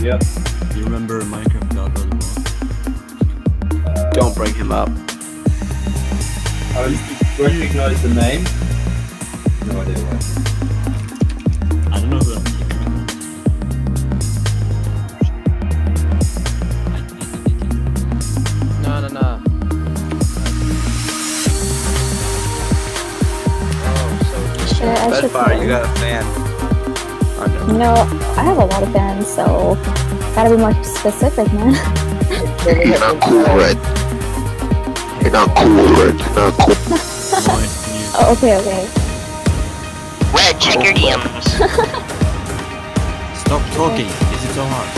Yep. You remember Minecraft God Brother Ball? Don't bring him up. I recognize the name. No idea why. I don't know who that No. Bedfire, you got a fan. You know, I have a lot of fans, so gotta be more specific, man. You're not cool, Red. You're not cool, Red. You're not cool. Oh, okay. Red, check your DMs. Stop talking. Is it so hard?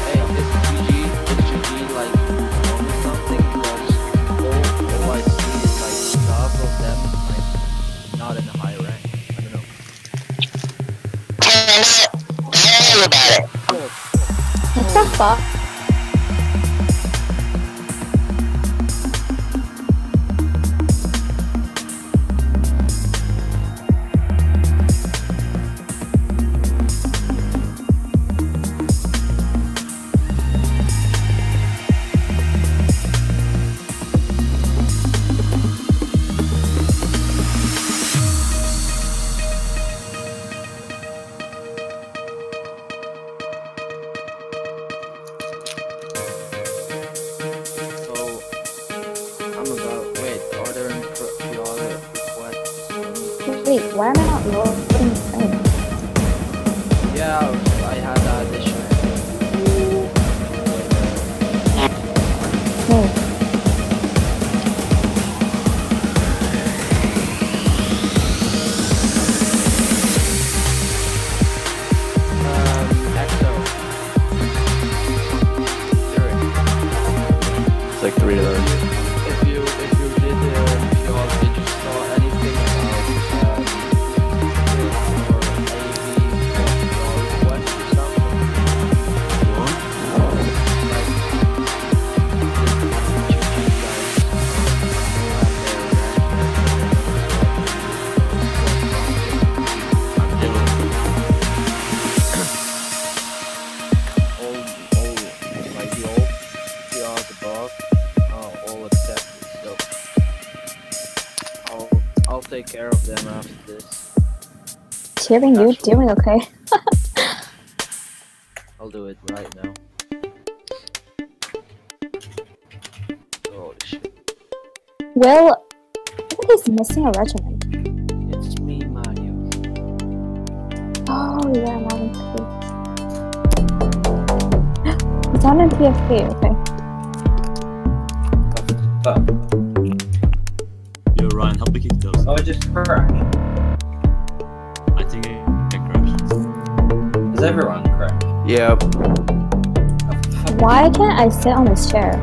Hey, is GG like on something? Because all I see is like stuff of them like not in a high rank. I don't know. Tell me about it. What the fuck? Wait, why am I not loading the thing? Yeah, I had that issue. Oh. EXO. It's like 3 of those. If you did you saw anything about I'll take care of them after this. Cheering, you doing okay? I'll do it right now. Holy shit. Well, I think he's missing a regiment. It's me, Mario. Oh, yeah, I'm on PFP. It's on in PFP, okay. Yo, Ryan, help me kick those. Oh, I just crashed. I think it crashed. Does everyone crash? Yep. Why can't I sit on this chair?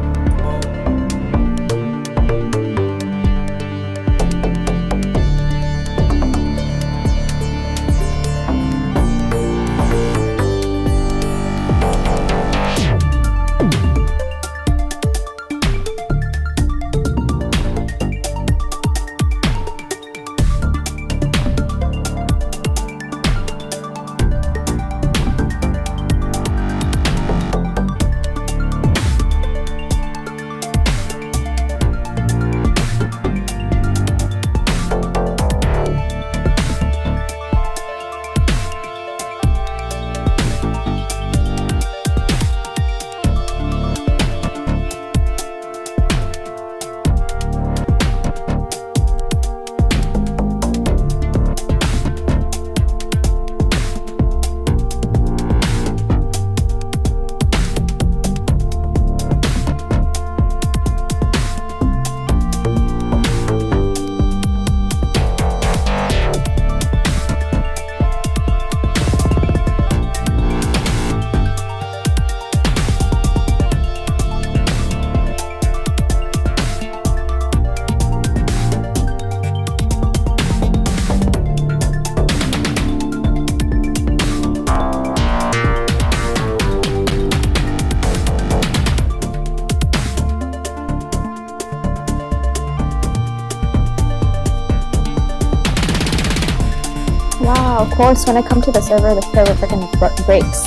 course, when I come to the server freaking breaks.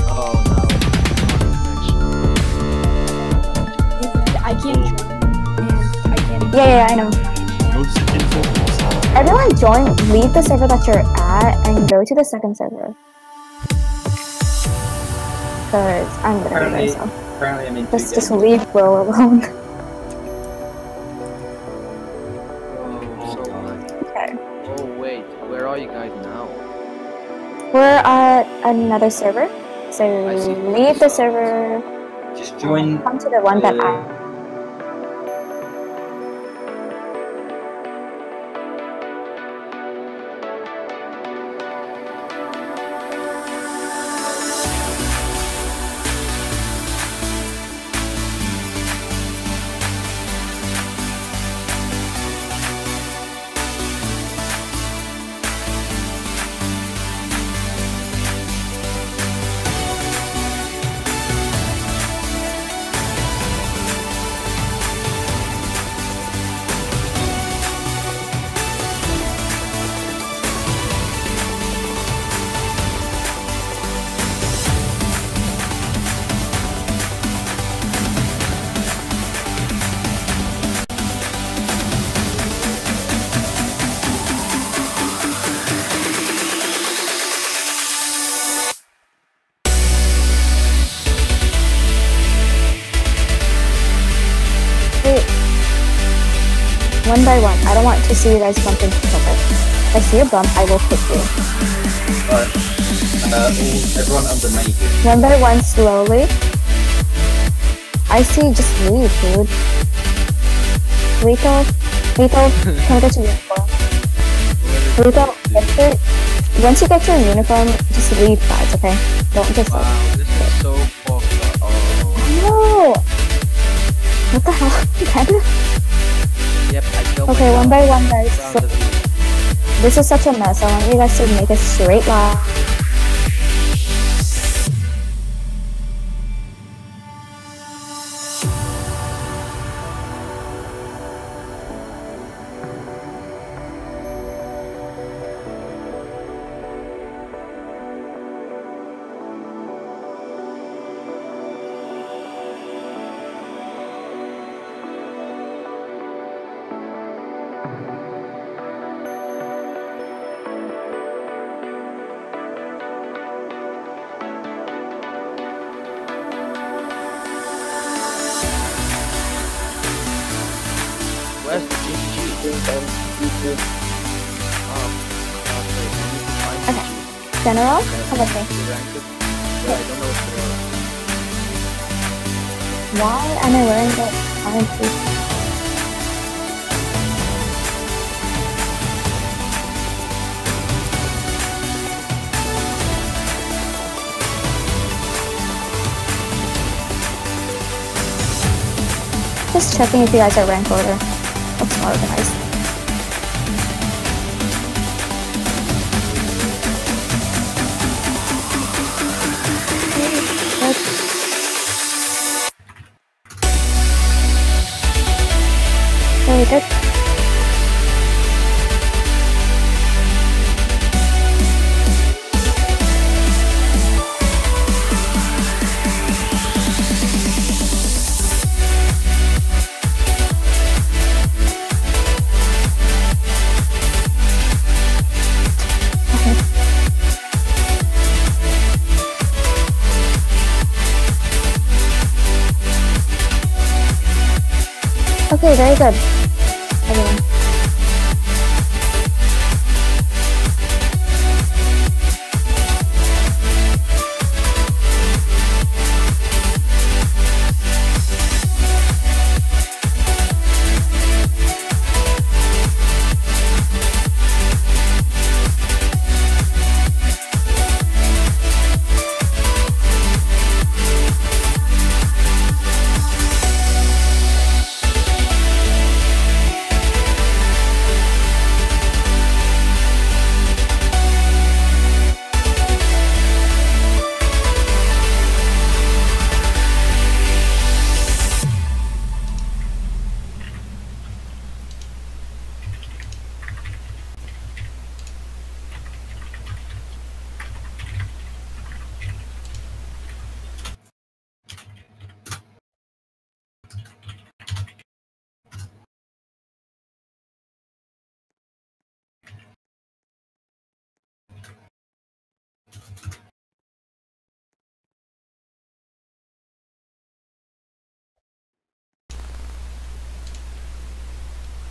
Oh no. I can't join. And I can't. Yeah, I know. Go to second server. Everyone join, leave the server that you're at, and go to the second server. Cause I'm gonna do myself. Apparently, I'm in two Just games. leave Will alone. Oh, so Okay. Oh wait, where are you guys now? We're at another server, so I see. leave the server. Just join. Come to the one that I. Wait. One by one. I don't want to see you guys bump into each other. If I see a bump, I will kick you. Alright. Everyone under me. One by one, slowly. I see. Just leave, dude. Rito, come get your uniform. Rito, once you get your uniform, just leave, guys. Okay? Don't just like. Wow, this is so fucked up. Oh. No. What the hell? Yep, I killed Okay, one by one, guys. Round So, of you. this is such a mess. I want you guys to make a straight line. Where's the GG? Okay. General, come with me. But I don't know what's the Why am I wearing the orange suit? Just checking if you guys are rank order. Looks more organized. Very good. Okay, very good. Everyone.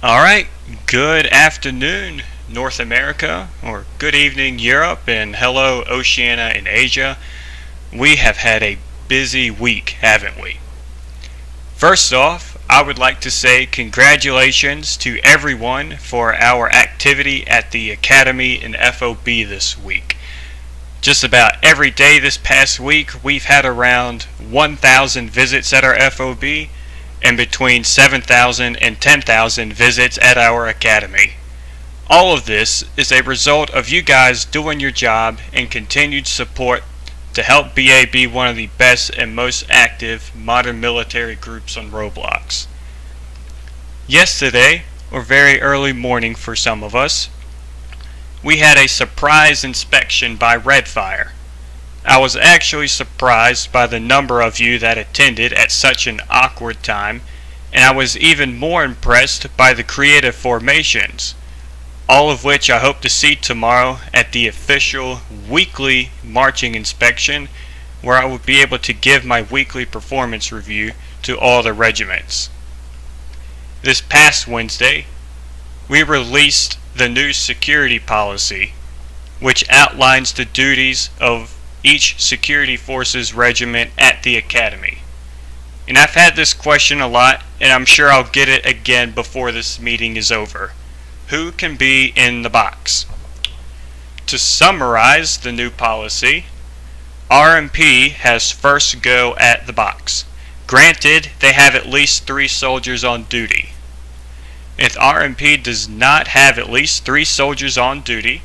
Alright, good afternoon, North America, or good evening, Europe, and hello, Oceania and Asia. We have had a busy week, haven't we? First off, I would like to say congratulations to everyone for our activity at the Academy in FOB this week. Just about every day this past week, we've had around 1,000 visits at our FOB, and between 7,000 and 10,000 visits at our academy. All of this is a result of you guys doing your job and continued support to help BA be one of the best and most active modern military groups on Roblox. Yesterday, or very early morning for some of us, we had a surprise inspection by Redfire. I was actually surprised by the number of you that attended at such an awkward time, and I was even more impressed by the creative formations, all of which I hope to see tomorrow at the official weekly marching inspection, where I will be able to give my weekly performance review to all the regiments. This past Wednesday, we released the new security policy, which outlines the duties of each security forces regiment at the academy. And I've had this question a lot, and I'm sure I'll get it again before this meeting is over. Who can be in the box? To summarize the new policy, RMP has first go at the box. Granted, they have at least 3 soldiers on duty. If RMP does not have at least 3 soldiers on duty,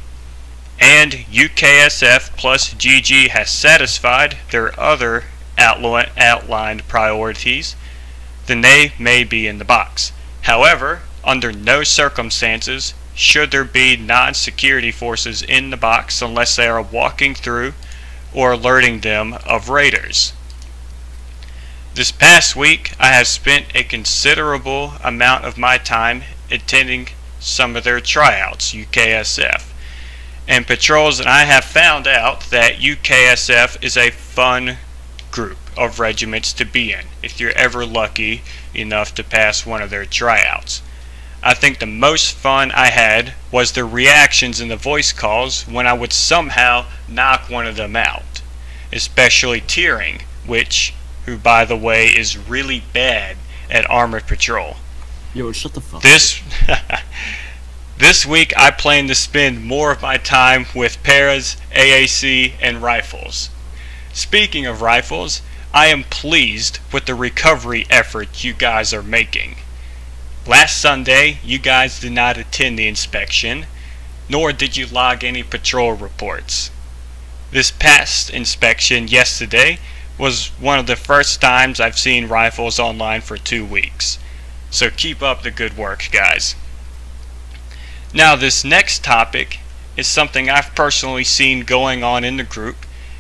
and UKSF plus GG has satisfied their other outlined priorities, then they may be in the box. However, under no circumstances should there be non-security forces in the box unless they are walking through or alerting them of raiders. This past week, I have spent a considerable amount of my time attending some of their tryouts, UKSF. And patrols, and I have found out that UKSF is a fun group of regiments to be in if you're ever lucky enough to pass one of their tryouts. I think the most fun I had was the reactions in the voice calls when I would somehow knock one of them out, especially Tearing, who by the way is really bad at armored patrol. Yo, shut the fuck up. This week I plan to spend more of my time with paras, AAC, and rifles. Speaking of rifles, I am pleased with the recovery effort you guys are making. Last Sunday, you guys did not attend the inspection, nor did you log any patrol reports. This past inspection yesterday was one of the first times I've seen rifles online for 2 weeks. So keep up the good work, guys. Now this next topic is something I've personally seen going on in the group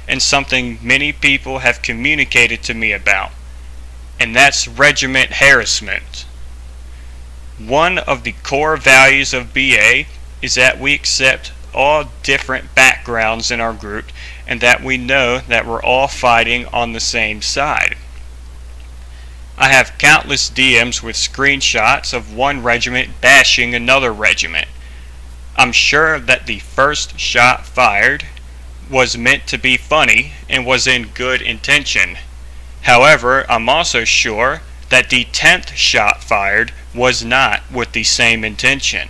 and something many people have communicated to me about, and that's regiment harassment. One of the core values of BA is that we accept all different backgrounds in our group and that we know that we're all fighting on the same side. I have countless DMs with screenshots of one regiment bashing another regiment. I'm sure that the first shot fired was meant to be funny and was in good intention. However, I'm also sure that the 10th shot fired was not with the same intention.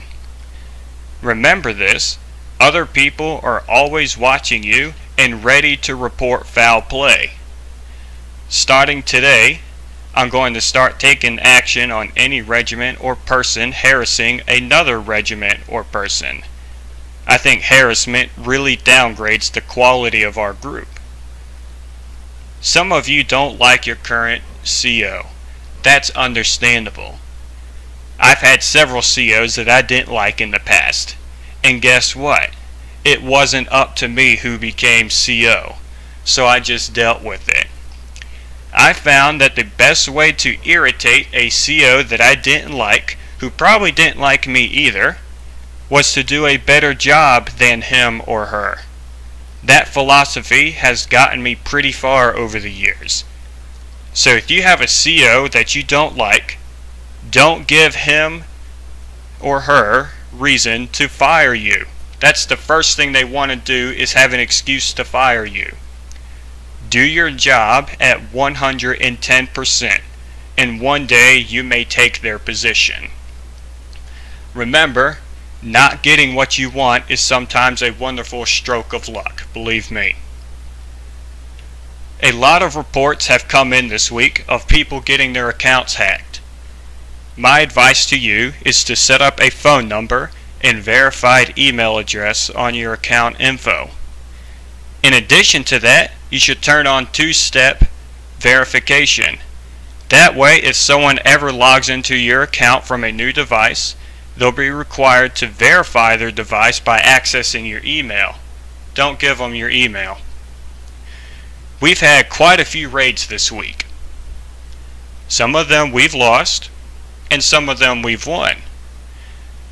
Remember this, other people are always watching you and ready to report foul play. Starting today, I'm going to start taking action on any regiment or person harassing another regiment or person. I think harassment really downgrades the quality of our group. Some of you don't like your current CO. That's understandable. I've had several COs that I didn't like in the past. And guess what? It wasn't up to me who became CO. So I just dealt with it. I found that the best way to irritate a CO that I didn't like, who probably didn't like me either, was to do a better job than him or her. That philosophy has gotten me pretty far over the years. So if you have a CO that you don't like, don't give him or her reason to fire you. That's the first thing they want to do, is have an excuse to fire you. Do your job at 110%, and one day you may take their position. Remember, not getting what you want is sometimes a wonderful stroke of luck, believe me. A lot of reports have come in this week of people getting their accounts hacked. My advice to you is to set up a phone number and verified email address on your account info. In addition to that, you should turn on two-step verification. That way, if someone ever logs into your account from a new device, they'll be required to verify their device by accessing your email. Don't give them your email. We've had quite a few raids this week. Some of them we've lost, and some of them we've won.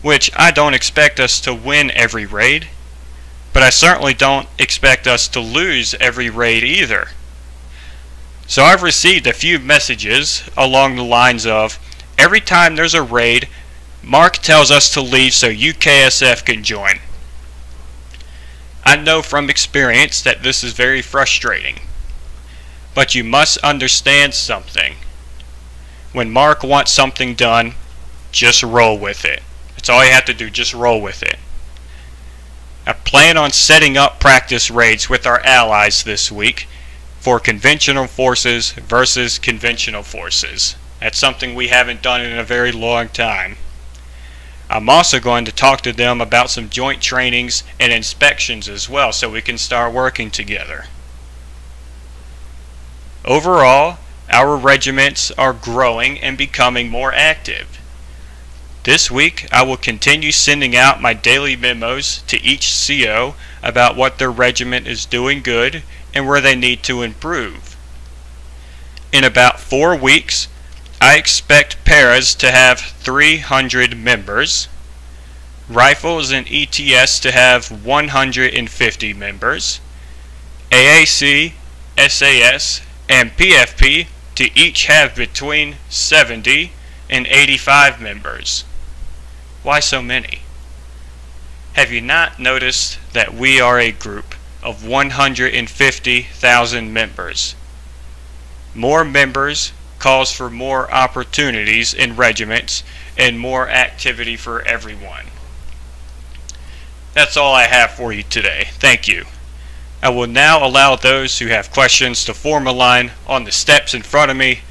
Which I don't expect us to win every raid, but I certainly don't expect us to lose every raid either. So I've received a few messages along the lines of, every time there's a raid, Mark tells us to leave so UKSF can join. I know from experience that this is very frustrating, but you must understand something. When Mark wants something done, just roll with it. That's all you have to do, just roll with it. I plan on setting up practice raids with our allies this week for conventional forces versus conventional forces. That's something we haven't done in a very long time. I'm also going to talk to them about some joint trainings and inspections as well, so we can start working together. Overall, our regiments are growing and becoming more active. This week, I will continue sending out my daily memos to each CO about what their regiment is doing good and where they need to improve. In about 4 weeks, I expect paras to have 300 members, rifles and ETS to have 150 members, AAC, SAS, and PFP to each have between 70 and 85 members. Why so many? Have you not noticed that we are a group of 150,000 members? More members calls for more opportunities in regiments and more activity for everyone. That's all I have for you today. Thank you. I will now allow those who have questions to form a line on the steps in front of me.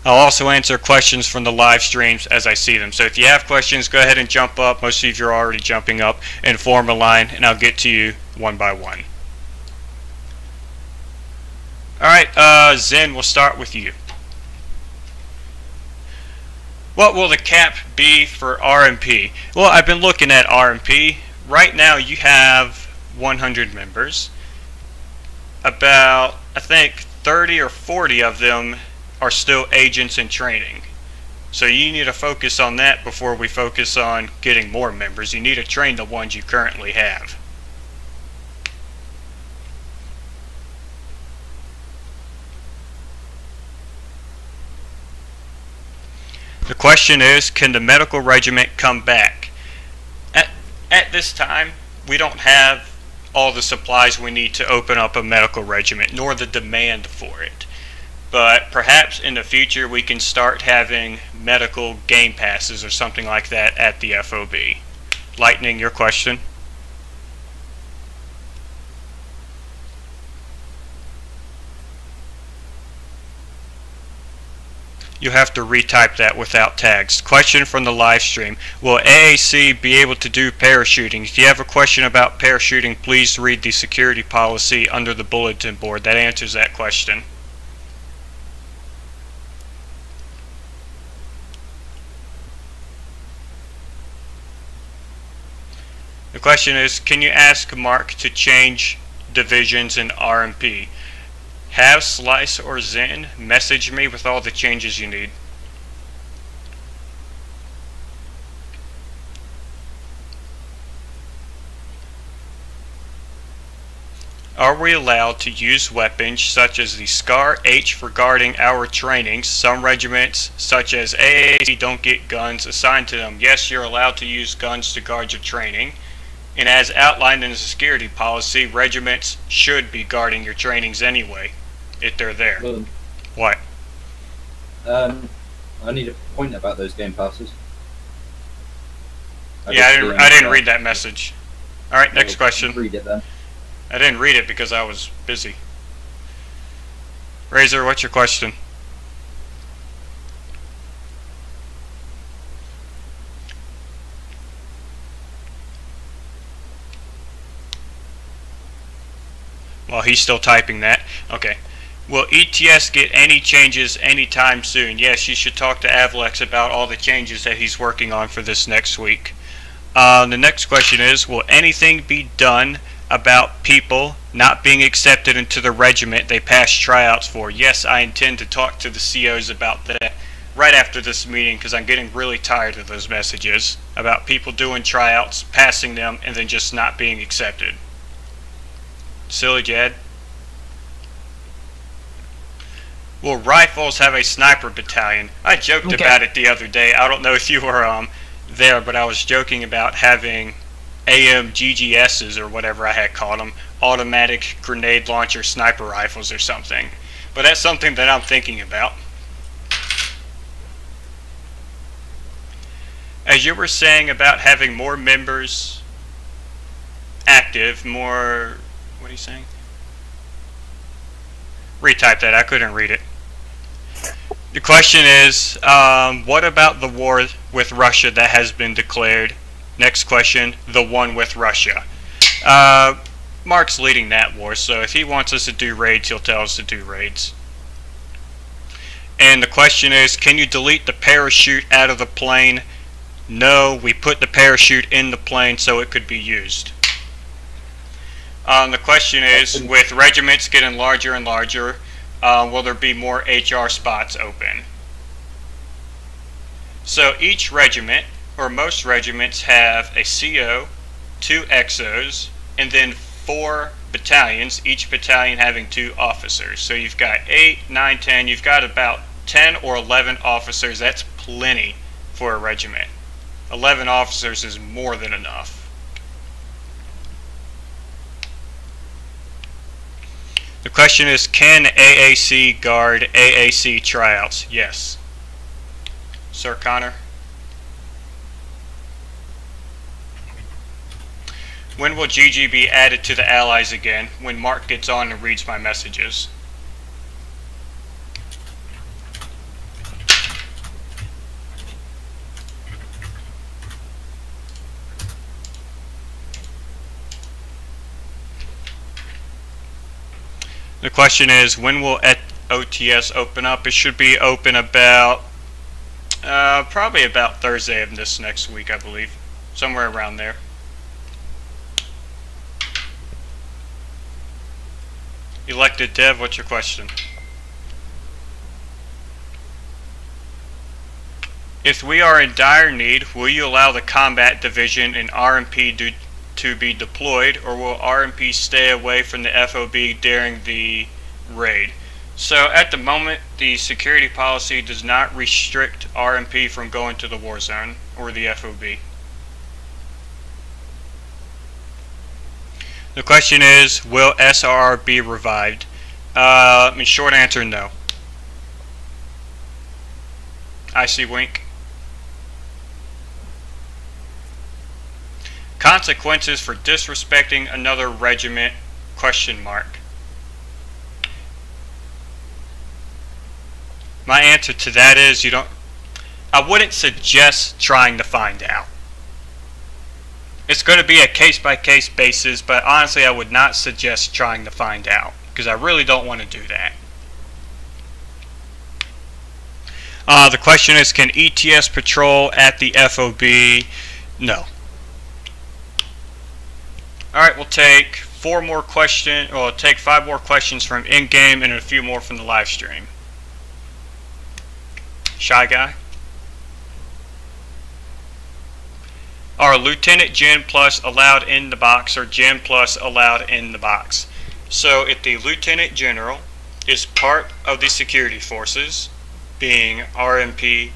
I'll also answer questions from the live streams as I see them. So if you have questions, go ahead and jump up. Most of you are already jumping up, and form a line, and I'll get to you one by one. Alright, Zen, we'll start with you. What will the cap be for RMP? Well, I've been looking at RMP. Right now you have 100 members. About, I think, 30 or 40 of them are still agents in training. So you need to focus on that before we focus on getting more members. You need to train the ones you currently have. The question is, can the medical regiment come back? At this time, we don't have all the supplies we need to open up a medical regiment, nor the demand for it. But perhaps in the future we can start having medical game passes or something like that at the FOB. Lightning, your question? You'll have to retype that without tags. Question from the live stream. Will AAC be able to do parachuting? If you have a question about parachuting, please read the security policy under the bulletin board. That answers that question. The question is, can you ask Mark to change divisions in RMP? Have Slice or Zen message me with all the changes you need. Are we allowed to use weapons such as the SCAR H regarding our trainings? Some regiments, such as AAC, don't get guns assigned to them. Yes, you're allowed to use guns to guard your training. And as outlined in the security policy, regiments should be guarding your trainings anyway, if they're there. Well, What? I need a point about those game passes. Yeah, I didn't read that message. Alright, next question. Read it then. I didn't read it because I was busy. Razor, what's your question? Well, he's still typing that. Okay. Will ETS get any changes anytime soon? Yes, you should talk to Avlex about all the changes that he's working on for this next week. The next question is, will anything be done about people not being accepted into the regiment they passed tryouts for? Yes, I intend to talk to the COs about that right after this meeting because I'm getting really tired of those messages about people doing tryouts, passing them, and then just not being accepted. Silly Jed. Will rifles have a sniper battalion? I joked about it the other day. I don't know if you were there, but I was joking about having AMGGSs or whatever I had called them, automatic grenade launcher sniper rifles or something. But that's something that I'm thinking about. As you were saying about having more members active, more... What are you saying? Retype that, I couldn't read it. The question is, what about the war with Russia that has been declared? Next question, the one with Russia. Mark's leading that war, so if he wants us to do raids, he'll tell us to do raids. And the question is, can you delete the parachute out of the plane? No, we put the parachute in the plane so it could be used. The question is, with regiments getting larger and larger, will there be more HR spots open? So each regiment, or most regiments, have a CO, 2 XOs, and then 4 battalions, each battalion having 2 officers. So you've got 8, 9, 10, you've got about 10 or 11 officers. That's plenty for a regiment. 11 officers is more than enough. The question is, can AAC guard AAC tryouts? Yes. Sir Connor? When will GG be added to the allies again? When Mark gets on and reads my messages. The question is, when will OTS open up? It should be open about, probably about Thursday of this next week, I believe. Somewhere around there. Elected Dev, what's your question? If we are in dire need, will you allow the combat division and RMP to be deployed, or will RMP stay away from the FOB during the raid? So at the moment, the security policy does not restrict RMP from going to the war zone or the FOB. The question is, will SRR be revived? Short answer, no. I see wink. Consequences for disrespecting another regiment? Question mark. My answer to that is, I wouldn't suggest trying to find out. It's going to be a case-by-case basis, but honestly I would not suggest trying to find out, because I really don't want to do that. The question is, can ETS patrol at the FOB? No. Alright, we'll take 4 more questions, or take 5 more questions from in-game and a few more from the live stream. Shy Guy? Are Lieutenant Gen Plus allowed in the box, or Gen Plus allowed in the box? So if the Lieutenant General is part of the security forces, being RMP,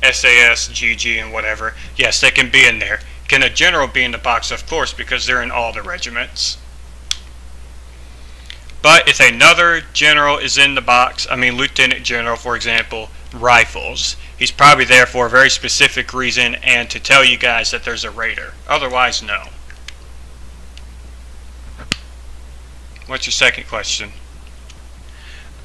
SAS, GG, and whatever, yes, they can be in there. Can a general be in the box? Of course, because they're in all the regiments. But if another general is in the box, Lieutenant General, for example, rifles, he's probably there for a very specific reason and to tell you guys that there's a raider. Otherwise, no. What's your second question?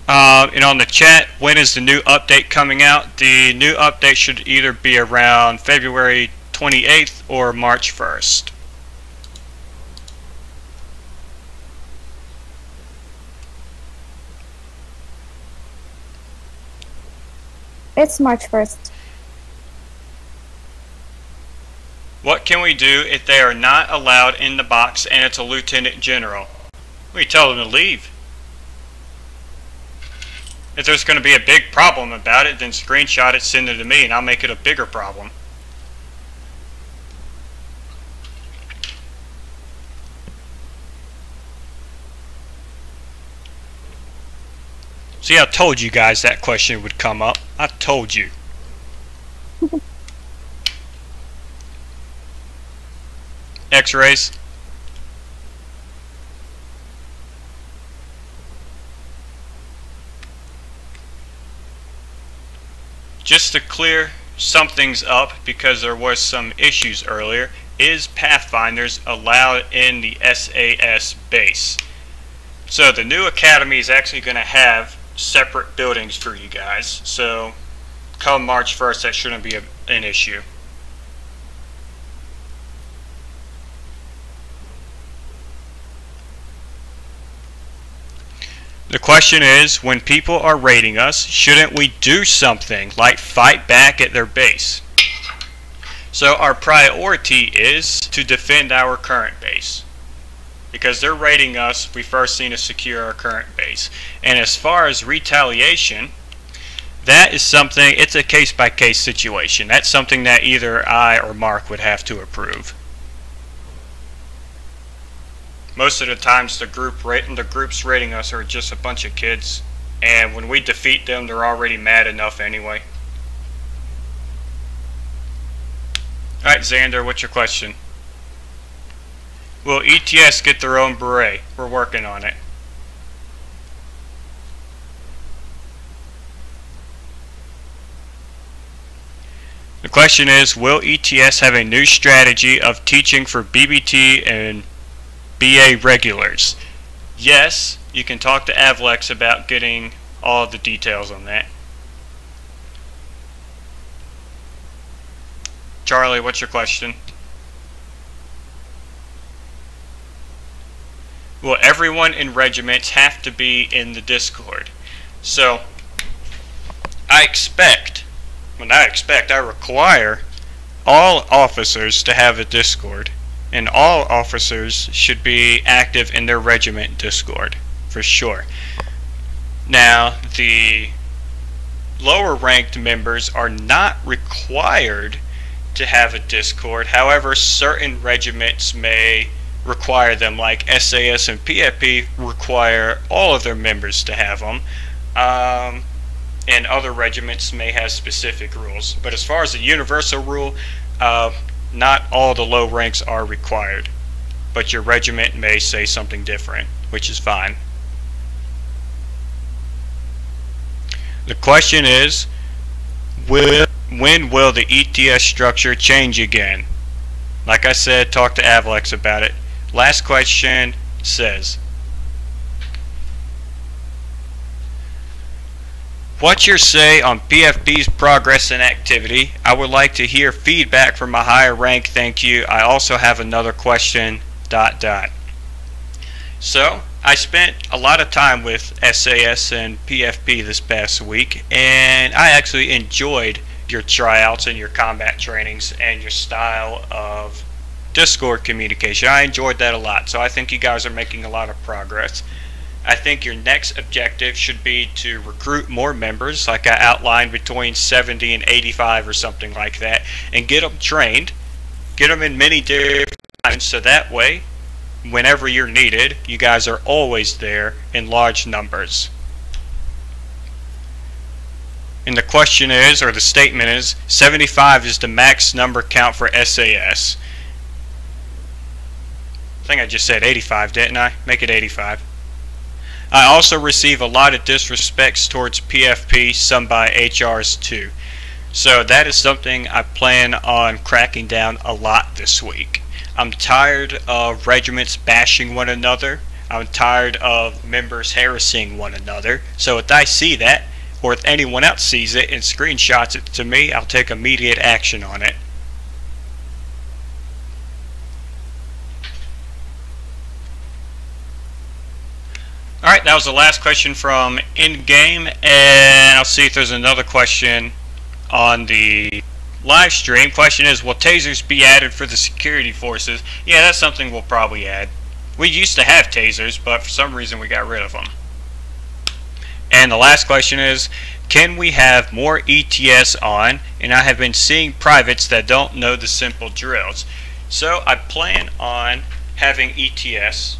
And on the chat, when is the new update coming out? The new update should either be around February 28th or March 1st. It's March 1st. What can we do if they are not allowed in the box and it's a Lieutenant General? We tell them to leave. If there's going to be a big problem about it, then screenshot it, send it to me, and I'll make it a bigger problem. See, I told you guys that question would come up. I told you. X-rays. Just to clear some things up, because there was some issues earlier, is Pathfinders allowed in the SAS base? So the new academy is actually going to have separate buildings for you guys. So come March 1st, that shouldn't be an issue. The question is, when people are raiding us, shouldn't we do something like fight back at their base? So our priority is to defend our current base. Because they're raiding us, we first need to secure our current base. And as far as retaliation, that is something, it's a case-by-case situation. That's something that either I or Mark would have to approve. Most of the times the groups raiding us are just a bunch of kids, and when we defeat them, they're already mad enough anyway. Alright, Xander, what's your question? Will ETS get their own beret? We're working on it. The question is, will ETS have a new strategy of teaching for BBT and BA regulars? Yes, you can talk to Avlex about getting all the details on that. Charlie, what's your question? Will everyone in regiments have to be in the Discord? So, I require all officers to have a Discord. And all officers should be active in their regiment Discord, for sure. Now, the lower ranked members are not required to have a Discord. However, certain regiments may require them, like SAS and PFP require all of their members to have them. And other regiments may have specific rules. But as far as the universal rule, not all the low ranks are required, but your regiment may say something different, which is fine. The question is, when will the ETS structure change again? Like I said, talk to Avlex about it. Last question says, what's your say on PFP's progress and activity? I would like to hear feedback from a higher rank, thank you. I also have another question, ... So, I spent a lot of time with SAS and PFP this past week, and I actually enjoyed your tryouts and your combat trainings and your style of Discord communication. I enjoyed that a lot, so I think you guys are making a lot of progress. I think your next objective should be to recruit more members, like I outlined, between 70 and 85 or something like that, and get them trained, get them in many different times, so that way whenever you're needed. You guys are always there in large numbers. And the question is, or the statement is, 75 is the max number count for SAS. I think I just said 85, didn't I? Make it 85. I also receive a lot of disrespects towards PFP, some by HRs too. So that is something I plan on cracking down a lot this week. I'm tired of regiments bashing one another. I'm tired of members harassing one another. So if I see that, or if anyone else sees it and screenshots it to me, I'll take immediate action on it. Alright, that was the last question from in-game, and I'll see if there's another question on the live stream. Question is, will tasers be added for the security forces? Yeah, that's something we'll probably add. We used to have tasers, but for some reason we got rid of them. And the last question is, can we have more ETS on? And I have been seeing privates that don't know the simple drills. So I plan on having ETS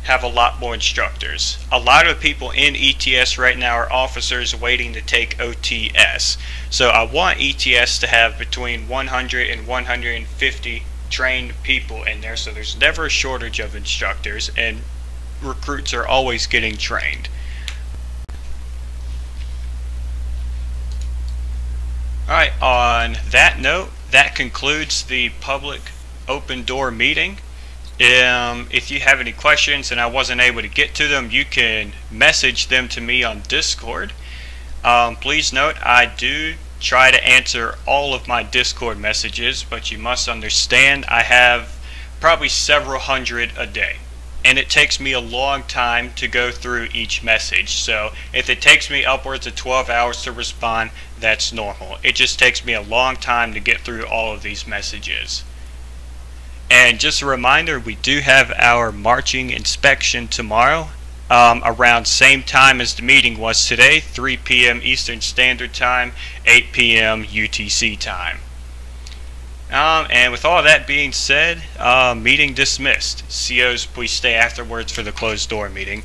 have a lot more instructors. A lot of people in ETS right now are officers waiting to take OTS. So I want ETS to have between 100 and 150 trained people in there, so there's never a shortage of instructors and recruits are always getting trained. Alright, on that note, that concludes the public open door meeting. If you have any questions and I wasn't able to get to them, you can message them to me on Discord. Please note, I do try to answer all of my Discord messages, but you must understand I have probably several hundred a day, and it takes me a long time to go through each message. So if it takes me upwards of 12 hours to respond, that's normal. It just takes me a long time to get through all of these messages. And just a reminder, we do have our marching inspection tomorrow, around same time as the meeting was today, 3 p.m. Eastern Standard Time, 8 p.m. UTC time. And with all that being said, meeting dismissed. COs, please stay afterwards for the closed door meeting.